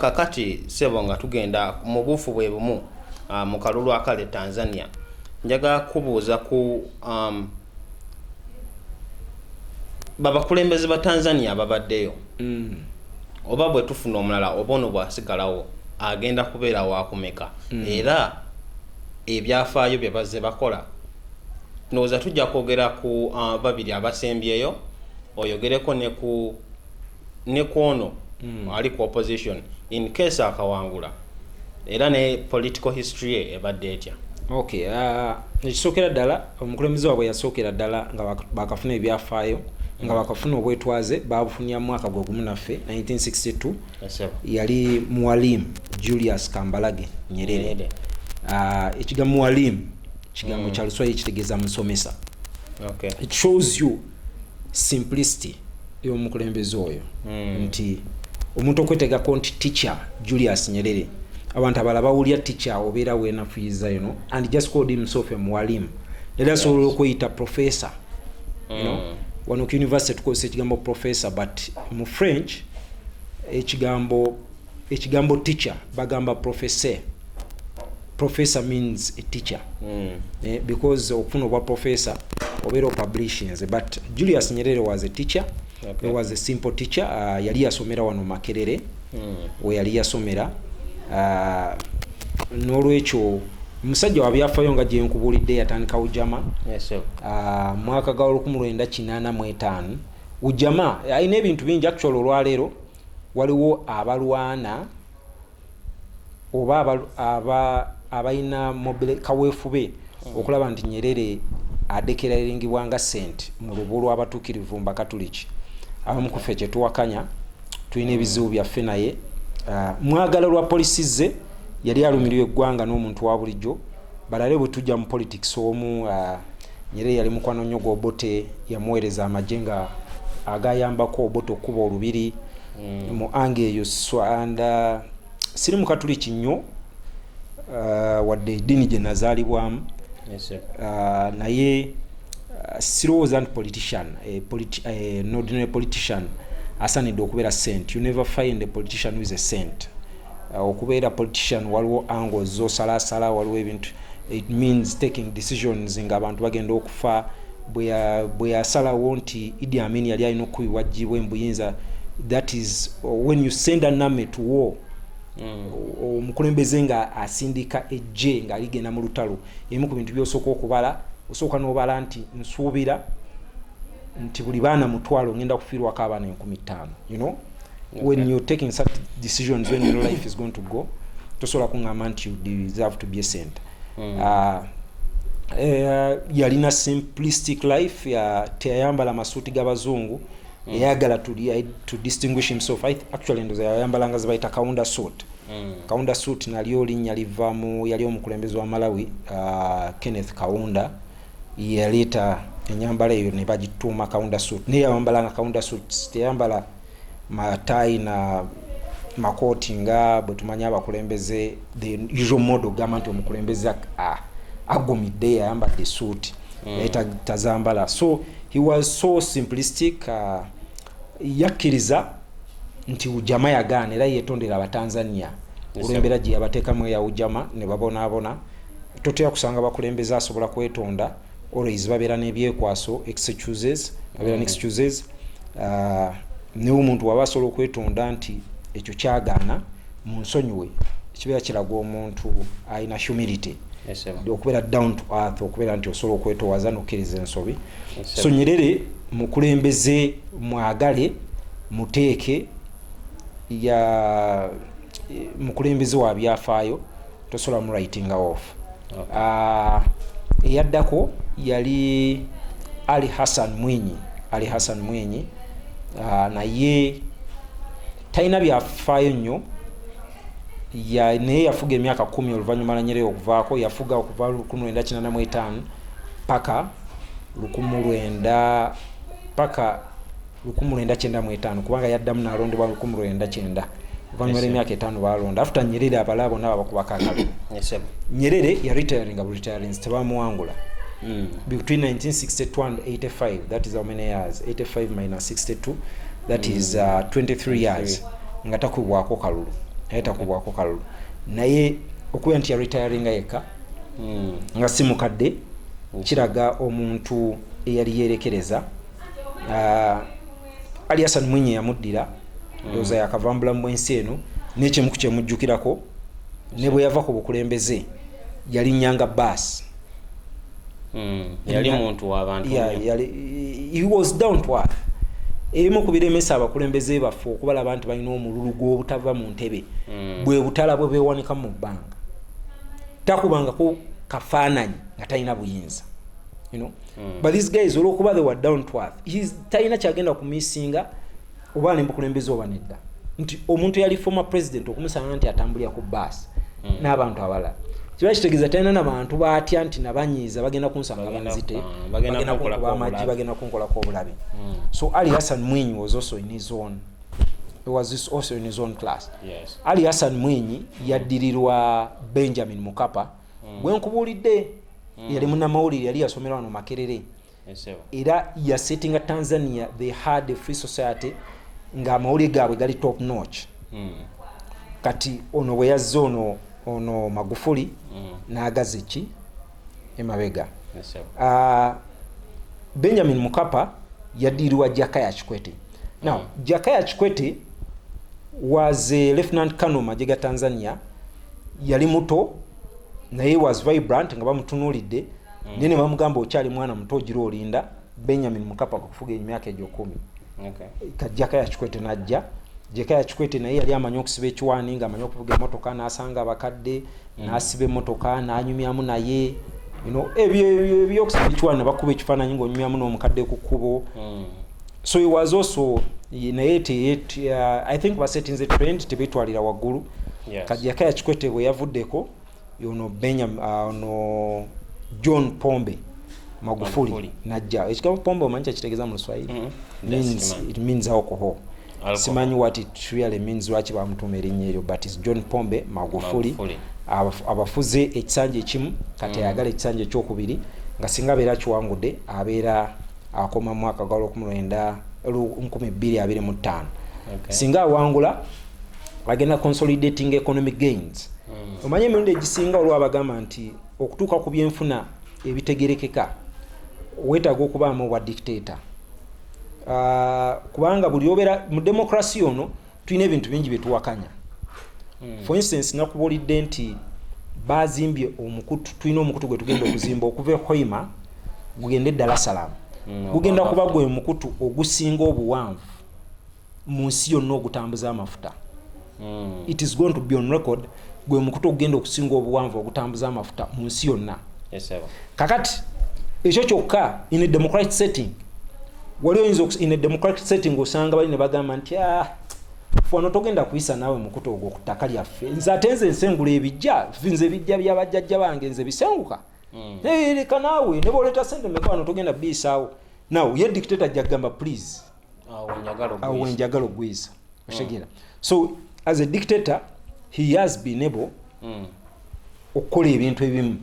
kakati sebo nga tugenda mu bufu bwe bumu mu kalulu akale Tanzania njaga kubuuza ku babakulembeze ba Tanzania babaddeyo oba bwe tufuna omulala obono bwasigalawo agenda kubeera wakumeka era ebyafaayo bye bazze bakola noza tujja kwogera ku babiri abasembyeyo oyogereko ne kuono ali ku opposition in case akawangula era ne political history ebadde etya. Okay, ekisookera ddala omukulembeze waabwe yasookera ddala nga bakafuna ebyafaayo nga bakafuna obwetwaze babufunira mu mwaka gwe gumu naffe 1962 yali Mwalimu JULIUS Kambalage Nyerere. Ekigambo Mwalimu kigambo kya Luswayiri kitegeeza musomesa. Okay. It shows you simplicity y'omukulembeze oyo nti omuntu okwetegako nti teacher JULIUS Nyerere abantu abalala bawulya teacher obeera wenafuyiza and just called himself a Mwalimu. Era asobola okweyita professor. You know, wano ku university tukozesa ekigambo professor but mu French ekigambo teacher bagamba professeur. Professor means a teacher. Because okufuna obwa professor obeera publishings but JULIUS Nyerere was a teacher. Okay. He was a simple teacher. Yali yasomera wano Makerere we yali yasomera n'olwekyo musajja wa byafaayo nga gye nkubulidde yatandika Ujama. Yes, sir. Mwaka ga 1985 Ujama ayina ebintu bingi actually olwaleero waliwo abalwana oba abayina kaweefube okulaba nti Nyerere adekeraringibwa nga sente mu lubu lw'abatuukirivu Bakatuliki abamu ku ffe kye tuwakanya tulina ebizibu byaffe naye mwagala lwa polisi ze yali alumirirwa eggwanga n'omuntu wa bulijjo balale bwe tujja mu politics omu Nyerere yali mukwano nnyo gw'Obote yamuweereza amagye nga agayambako Obote okuba olubiri mu ange eyo and siri Mukatuliki nnyo wadde eddiini gye nazaalibwamu. Yes, sir. Naye sirowooza nti politician an ordinary politician asanidde okubeera saint. You never find a politician who is a saint. Okubeera politician waliwo angles z'osalasala waliwo ebintu. It means taking decisions nga abantu bagenda okufa bwe yasalawo nti Idi Amin yali alina okukubibwa jjibwa embuyinza. That is when you send an army to war. Omukulembeze nga asindika ejje nga ligenda mu lutalo emu ku bintu byosooka okubala osooka n'obala nti nsuubira nti buli baana mutwalo ngenda kufiirwako abaana 15,000. You know, okay. When you're taking such decisions when your life is going to go tosobola kuŋŋamba nti you deserve to be a saint. Yalina simplistic life teyayambala masuuti g'abazungu eyagala to distinguish himself. Actually ndoza yayambalanga ze bayita kaunda suit. Kaunda suit nalyo linnya livaamu yali omukulembeze wa Malawi Kenneth Kaunda yaleeta enyambala eyo ne bagituuma kaunda suit. Naye yayambalanga kaunda suit teyambala matayi na makoti nga bwe tumanya abakulembeze the usual model gamba nti omukulembeze agumidde yayambadde suit tazambala. So he was so simplistic. Yakkiriza nti Ujama yagaana era yetondera Abatanzania olw'embeera gye yabateekamu eya Ujama ne babonaabona. Totera kusanga bakulembeze asobola kwetonda always babeera n'ebyekwaso excuses babeera n'excuses. Ne omuntu waba asobola okwetonda nti ekyo kyagaana mu nsonyiwe kibeera kiraga omuntu alina humility. Yes, okubeera down to earth okubeera nti osobola okwetowaza n'okkiriza ensobi. So Nyerere mukulembeze mwagale muteeke ya mukulembeze wa byafaayo tosobola mu writing off. Okay. Eyaddako yali Ali Hassan Mwinyi. Naye talina byafaayo nnyo naye yafuga emyaka 10 oluvannyuma lwa Nyerere okuvaako. Yafuga okuva 1985 paka 1995 kubanga yaddamu n'alondebwa 1999 oluvannyuma lw'emyaka 5 balonda. After Nyerere abalala bonna bakubaka akalulu. Nyerere yaretiringa buretirings tebamuwangula. Between 1962 and 85, that is how many years? 85 minus 62, that is 23 years nga takubwako kalulu. ayita kubwako kalulu naye okuba nti ya retiring yeka nga si mukadde kiraga omuntu eyali yerekereza Ali Hassan Mwinyi yamuddira ndoza yakavambula mu ensi eno n'ekimu kyemujjukirako ne bwe yava ku bukulembeze yali nyanga bass yali muntu w'abantu he was down to earth ebimu ku biremesa abakulembeze baffe okubala abantu balina omululu gw'obutava mu ntebe bwe butala bwe beewanika mu bbanga takubangako kafaananyi nga talina buyinza but these guys olwokuba they were down to earth talina kyagenda kumisinga oba ne mukulembeze oba nedda nti omuntu yali former president okumusanga nti atambulira ku baasi n'abantu abalala kiba kitegeeza talina n'abantu baatya nti nabanyiiza bagenda kunsanga banzite bagenda kunkola amaggi bagenda kunkolako obulabe so Ali Hassan Mwinyi was also in his own class. Yes. Ali Hassan Mwinyi yaddirirwa Benjamin Mukapa bwe nkubuulidde yali munnamawulire yali yasomera wano Makerere era yasettinga Tanzania they had a free society nga amawulire gaabwe gali top notch kati ono bwe yazze ono Magufuli n'agaze ki emabega Benjamin Mukapa yaddirirwa Jakaya Kikwete. Now Jakaya Kikwete was a lieutenant colonel majega Tanzania yali muto naye was vibrant nga bamutunuulidde nene bamugamba okyali mwana muto ogira olinda Benjamin Mukapa kufuga emyaka egyo 10 Jakaya Kikwete najja Jakaya Kikwete naye yali amanyi okusiba ekiwaani nga amanyi okuvuga emmotoka n'asanga abakadde n'asiba emmotoka n'anyumyamu naye ebyo okusiba ekiwaani bakuba ekifaananyi ng'onyumyamu n'omukadde ku kkubo so he was also I think basetinze trend tebetwalira waggulu Jakaya Kikwete bwe yavuddeko ono John Pombe Magufuli najja ekigambo Pombe omanyi kitegeeza mu Luswahili it means alcohol simanyi what it really means lwaki bamutuuma erinnya eryo but it's John Pombe Magufuli abafuze ekisanja ekimu kati ayagala ekisanja ekyokubiri nga singa abeera kiwangudde abeera akoma mu mwaka gwa 2025 singa awangula agenda consolidating economic gains omanye emirundi egisinga olwo abagamba nti okutuuka ku byenfuna ebitegerekeka weetaaga okubaamu obwa dictator kubanga buli obeera mu demokrasi ono tulina ebintu bingi byetuwakanya for instance nakubuulidde nti bazimbye omukutu tulina omukutu gwe tugenda okuzimba okuva Hoima gugende Dar es Salaam gugenda kuba gwe mukutu ogusinga obuwanvu mu nsi yonna ogutambuza amafuta it is going to be on record gwe mukutu ogenda okusinga obuwanvu ogutambuza amafuta mu nsi yonna kakati ekyo kyokka in a democratic setting wali oyinza in a democratic setting osanga bali ne bagamba nti fano togenda kuyisa naawe mukutu ogwo ku ttaka lyaffe nze ate nze nsengula ebijja nze ebijja by'abajjajja bange nze bisenguka leka naawe ne booleta sente meka wano togenda biisaawo now ye dictator ajja kugamba please awo njagala ogwisa oshegera so as a dictator he has been able okukola ebintu ebimu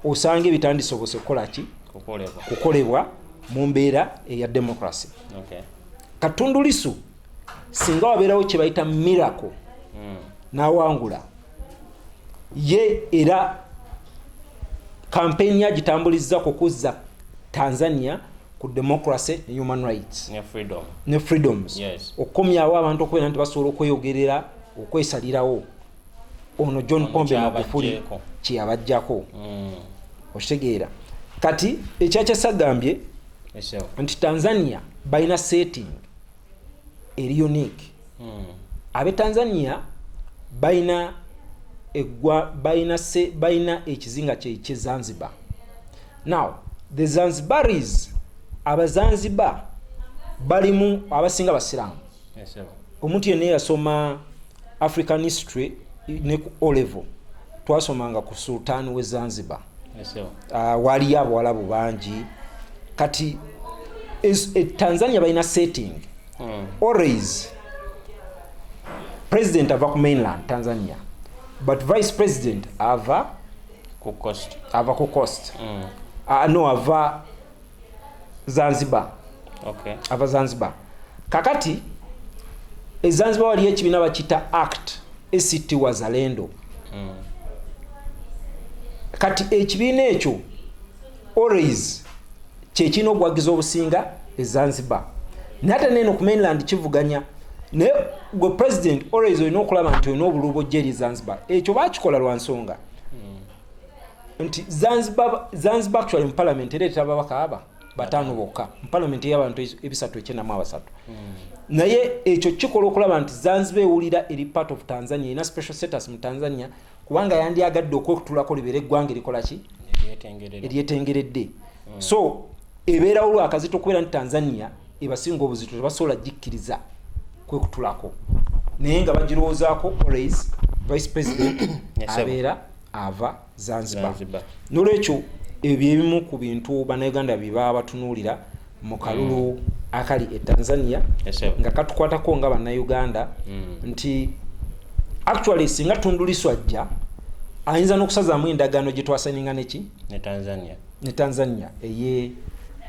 osanga ebitandisobose kukola ki kukolebwa mu mbeera eya democracy Katundu Lissu singa wabeerawo kye bayita miracle n'awangula ye era campaign yagitambulizza kukuzza Tanzania ku democracy ne human rights ne freedoms okomyawo abantu okubeera nti basobola okweyogerera okwesalirawo ono John Pombe Magufuli kyeyabajjako okitegeera kati ekyakyasagambye nti Tanzania balina setting eri unique abe Tanzania balina ekizinga kye Zanzibar. Now the Zanzibaris abazanzibar balimu abasinga basiramu omuntu yenna yasoma African history ne ku O level twasomanga ku Sultan we Zanzibar wali abawalabu bangi kati Tanzania balina setting always president ava ku mainland Tanzania but vice president ava ku coast no ava Zanzibar ava Zanzibar kakati Zanzibar wali ekibiina bakita act ACT Wazalendo. Kati ekibiina ekyo always kyekina obwagiza obusinga e Zanzibar. Nate neno ku mainland kivuganya naye gwe president always olina okulaba nti olina obulubo gyeri Zanzibar. Ekyo bakikola lwa nsonga nti Zanzibar actually mu parliament ereeta ababaka bataano bokka mu parliament y'abantu ebisatu ekyenda mu abasatu. Naye ekyo kikola okulaba nti Zanzibar ewulira eri part of Tanzania, ina special status mu Tanzania kubanga yandyagadde okwetulako libeera eggwanga erikola ki eryetengeredde. So ebeerawo lwakazito okubeera nti Tanzania ebasinga obuzito tebasobola gikkiriza kwekutulako naye nga bagirowoozaako always vice president abeera ava Zanzibar. Nolwekyo ebyo ebimu ku bintu bannayuganda bye baba batunuulira mu kalulu akali e Tanzania nga katukwatako nga bannayuganda nti actually singa Tundu Lissu ajja ayinza n'okusazaamu endagaano gye twasaninga ne Tanzania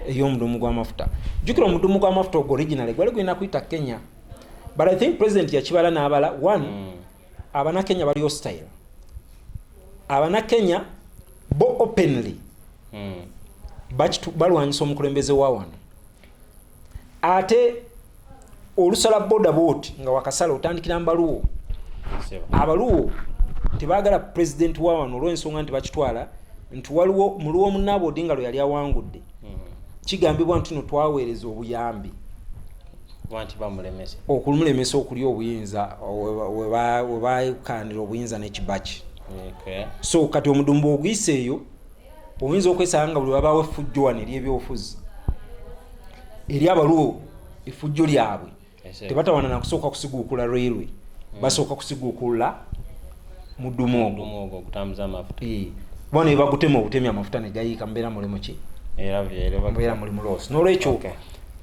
ey'omudumu gw'amafuta. Jjukira omudumu gw'amafuta ogwo originally gwali gulina kuyita Kenya, but I think president yakibala n'abala one abana Kenya bali hostile. Abana Kenya bo openly balwanyisa omukulembeze wa wano. Ate olusala boda boat nga wakasala otandikira mbaluwo. Abaluwo tebaagala president wa wano olw'ensonga nti bakitwala nti waliwo muluwo munaabo Odinga lwe yali awangudde. Kigambibwa nti twaweereza obuyambi okumulemesa okulya obuyinza we bakanira obuyinza n'ekibaki. So kati omudumbu oguyise eyo oyinza okwesanga nga buli wabaawo effujjo wano ery'ebyobufuzi eri abaluwo effujjo lyabwe tebatawana na kusooka kusiguukula railway basooka kusiguukula mudumu ogwo okutambuza amafuta. Bwana ebagutema obutemi amafuta ne gayiika mbeera mulimu ki mbeera mulimu loss. N'olwekyo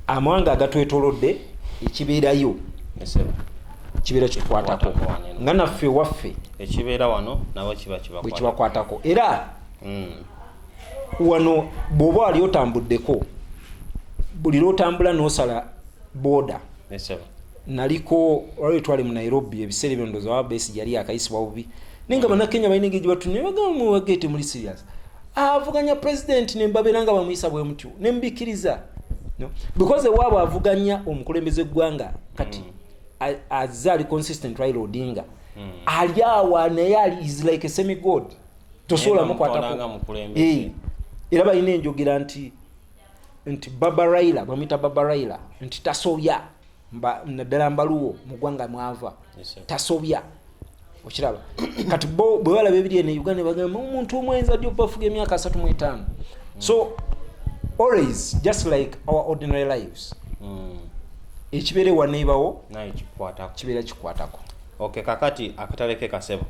amawanga agatwetolodde ekibeerayo kibeera kikwatako nga naffe waffe ekibeera wano nabo kibakwatako. Era wano bw'oba wali otambuddeko buli lwotambula n'osala boda naliko wali twali mu Nairobi ebiseera ebyo ndowooza wa Besigye yali akayisibwa bubi ninga bannakenya balina engeri gye batunye bagamba muwagete muli serious avuganya president ne mbabeera nga bamuyisa bwe mutyo ne mbikiriza because ewaabwe avuganya omukulembeze eggwanga kati azali consistent Raila Odinga ali awa naye ali is like a semi god tosobola mukwatako. Era balina enjogera nti Baba Raila bamwita Baba Raila nti tasobya naddala mbaluwo mu ggwanga mwava tasobya okiraba. Kati bwe balaba ebiri eno Uganda bagamba omuntu omwenza ddyo bafuga emyaka 35. So always just like our ordinary lives ekibeere waneibawo kibeera kikwatako. Okay, kakati akataleke kasebo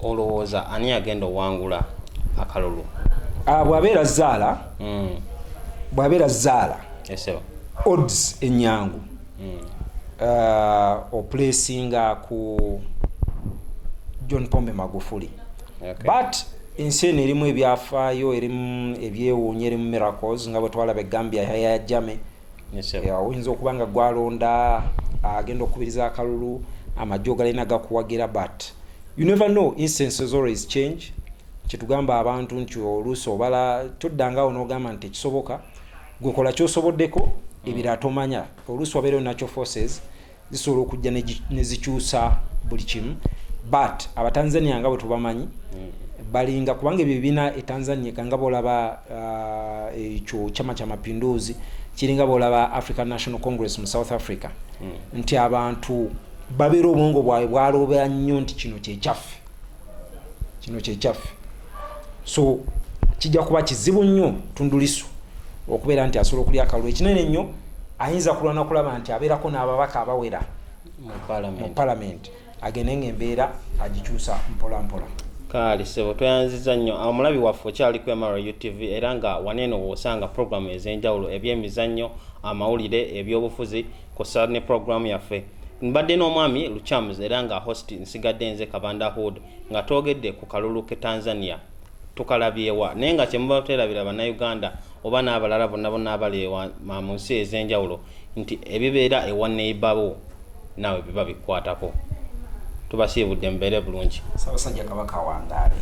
olowooza ani agenda owangula akalulu? Bw'abeera Zaala odds enyangu oplacinga ku John Pombe Magufuli. But ensi eno erimu ebyafaayo, erimu ebyewuunya, erimu miracles nga bwe twalaba Gambia ya Jame. Oyinza okuba nga gwalonda agenda okubiriza akalulu amajjo galina gakuwagira, but you never know, instances always change. Kitugamba abantu nti oluusi obala toddangawo n'ogamba nti kisoboka gwekola kyosoboddeko ebira tomanya. Oluusi wabeerewo natural forces zisobola okujja ne zikyusa buli kimu, but abatanzania nga bwe tubamanyi balinga kubanga ebyo bibiina Tanzania kanga bolaba ekyo chama cha mapinduzi kiringa bolaba African National Congress mu South Africa nti abantu babeera obwongo bwawe bwalobera nnyo nti kino kyekyafe. So kijja kuba kizibu nnyo Tundu Lissu okubeera nti asobola okulya akalulu ekinene nnyo ayinza kulwana kulaba nti abeerako n'ababaka abawera mu parliament agende ng'embeera agikyusa mpola mpola. Kali sebo twayanziza nnyo omulabi waffe okyali ku MRA UTV era nga waneno wosanga programu ez'enjawulo ebyemizannyo, amawulire, ebyobufuzi kosa ne programu yaffe. Mbadde n'omwami Lukyamuzi era nga host nsigadde nze Kabanda Hood nga twogedde ku kalulu ke Tanzania tukalabyewa naye nga kyemuba terabira bannayuganda oba n'abalala bonna abali mu nsi ez'enjawulo nti ebibeera ewa neighbour naawe biba bikwatako. tubasiibudde mubeere bulungi. Ssaabasajja Kabaka wangaale.